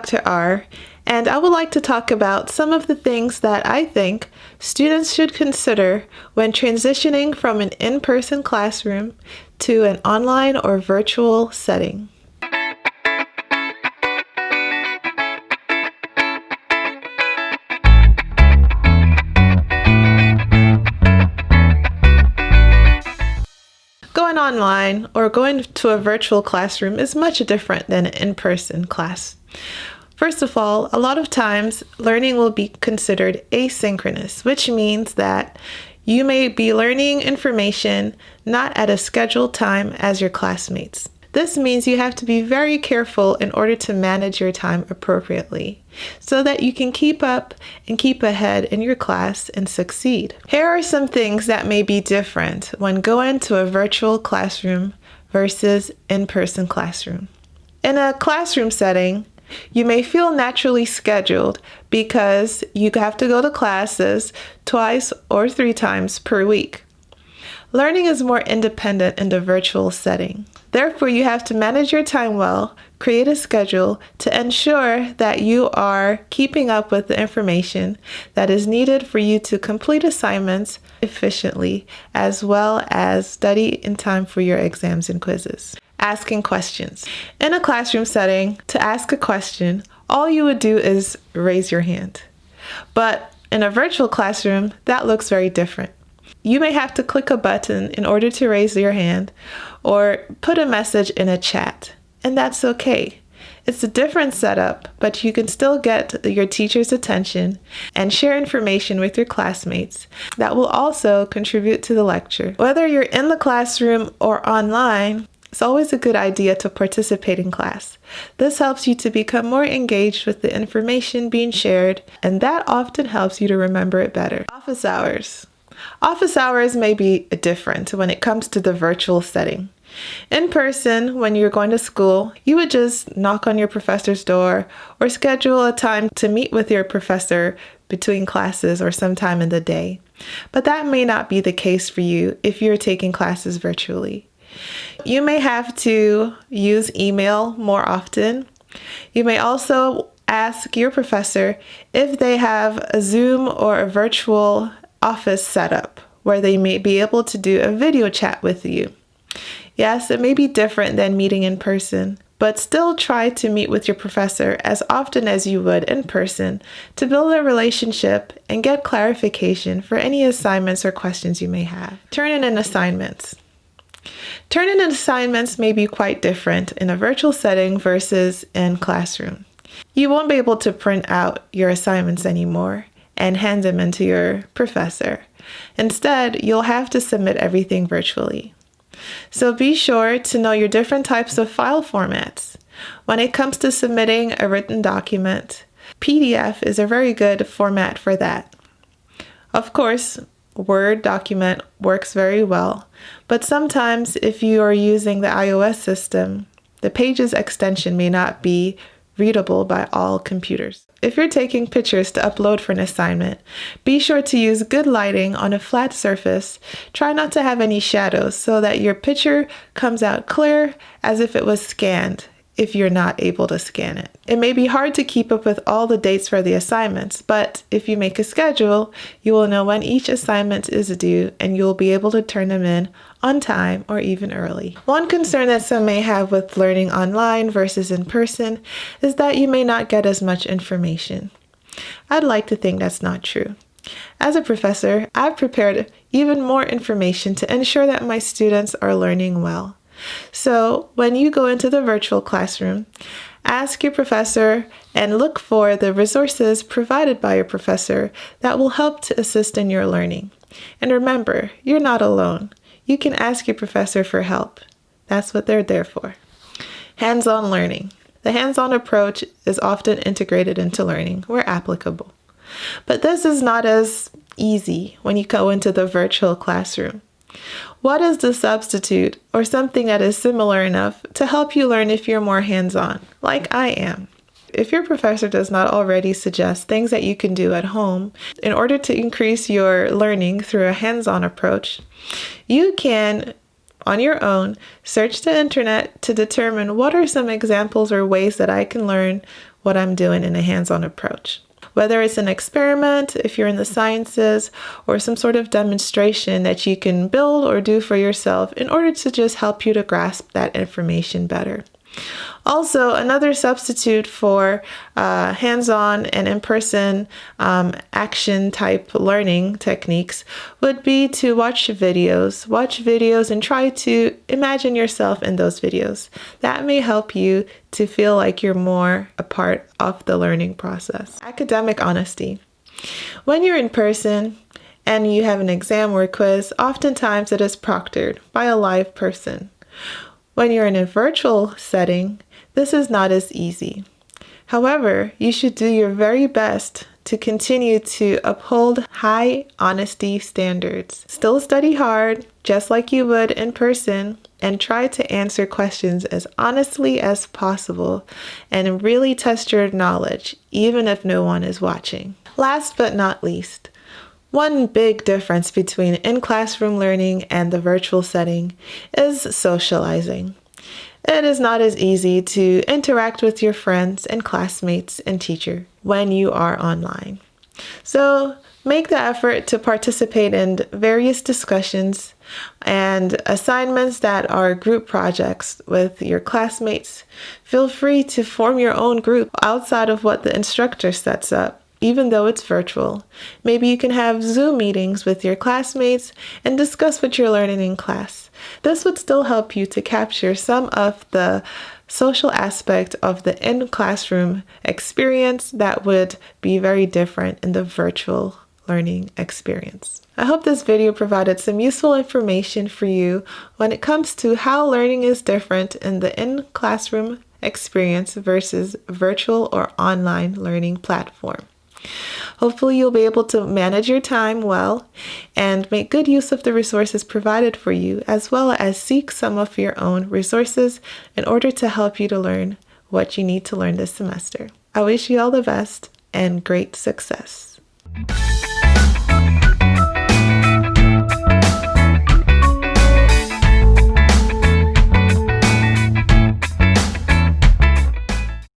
Dr. R, and I would like to talk about some of the things that I think students should consider when transitioning from an in-person classroom to an online or virtual setting. Going online or going to a virtual classroom is much different than an in-person class. First of all, a lot of times learning will be considered asynchronous, which means that you may be learning information not at a scheduled time as your classmates. This means you have to be very careful in order to manage your time appropriately so that you can keep up and keep ahead in your class and succeed. Here are some things that may be different when going to a virtual classroom versus in-person classroom. In a classroom setting, you may feel naturally scheduled because you have to go to classes twice or 3 times per week. Learning is more independent in the virtual setting. Therefore, you have to manage your time well, create a schedule to ensure that you are keeping up with the information that is needed for you to complete assignments efficiently, as well as study in time for your exams and quizzes. Asking questions. In a classroom setting, to ask a question, all you would do is raise your hand. But in a virtual classroom, that looks very different. You may have to click a button in order to raise your hand or put a message in a chat, and that's okay. It's a different setup, but you can still get your teacher's attention and share information with your classmates that will also contribute to the lecture. Whether you're in the classroom or online, it's always a good idea to participate in class. This helps you to become more engaged with the information being shared, and that often helps you to remember it better. Office hours. Office hours may be different when it comes to the virtual setting. In person, when you're going to school, you would just knock on your professor's door or schedule a time to meet with your professor between classes or sometime in the day. But that may not be the case for you if you're taking classes virtually. You may have to use email more often. You may also ask your professor if they have a Zoom or a virtual office setup where they may be able to do a video chat with you. Yes, it may be different than meeting in person, but still try to meet with your professor as often as you would in person to build a relationship and get clarification for any assignments or questions you may have. Turn in assignments. Turn-in assignments may be quite different in a virtual setting versus in classroom. You won't be able to print out your assignments anymore and hand them into your professor. Instead, you'll have to submit everything virtually. So be sure to know your different types of file formats. When it comes to submitting a written document, PDF is a very good format for that. Of course, Word document works very well, but sometimes if you are using the iOS system, the Pages extension may not be readable by all computers. If you're taking pictures to upload for an assignment, be sure to use good lighting on a flat surface. Try not to have any shadows so that your picture comes out clear as if it was scanned if you're not able to scan it. It may be hard to keep up with all the dates for the assignments, but if you make a schedule, you will know when each assignment is due and you'll be able to turn them in on time or even early. One concern that some may have with learning online versus in person is that you may not get as much information. I'd like to think that's not true. As a professor, I've prepared even more information to ensure that my students are learning well. So when you go into the virtual classroom, ask your professor and look for the resources provided by your professor that will help to assist in your learning. And remember, you're not alone. You can ask your professor for help. That's what they're there for. Hands-on learning. The hands-on approach is often integrated into learning where applicable. But this is not as easy when you go into the virtual classroom. What is the substitute or something that is similar enough to help you learn if you're more hands-on, like I am? If your professor does not already suggest things that you can do at home in order to increase your learning through a hands-on approach, you can, on your own, search the internet to determine what are some examples or ways that I can learn what I'm doing in a hands-on approach. Whether it's an experiment, if you're in the sciences, or some sort of demonstration that you can build or do for yourself in order to just help you to grasp that information better. Also, another substitute for hands-on and in-person action type learning techniques would be to watch videos and try to imagine yourself in those videos. That may help you to feel like you're more a part of the learning process. Academic honesty. When you're in person and you have an exam or a quiz, oftentimes it is proctored by a live person. When you're in a virtual setting, this is not as easy. However, you should do your very best to continue to uphold high honesty standards. Still study hard, just like you would in person, and try to answer questions as honestly as possible and really test your knowledge, even if no one is watching. Last but not least, one big difference between in-classroom learning and the virtual setting is socializing. It is not as easy to interact with your friends and classmates and teacher when you are online. So make the effort to participate in various discussions and assignments that are group projects with your classmates. Feel free to form your own group outside of what the instructor sets up. Even though it's virtual. Maybe you can have Zoom meetings with your classmates and discuss what you're learning in class. This would still help you to capture some of the social aspect of the in-classroom experience that would be very different in the virtual learning experience. I hope this video provided some useful information for you when it comes to how learning is different in the in-classroom experience versus virtual or online learning platform. Hopefully you'll be able to manage your time well and make good use of the resources provided for you, as well as seek some of your own resources in order to help you to learn what you need to learn this semester. I wish you all the best and great success.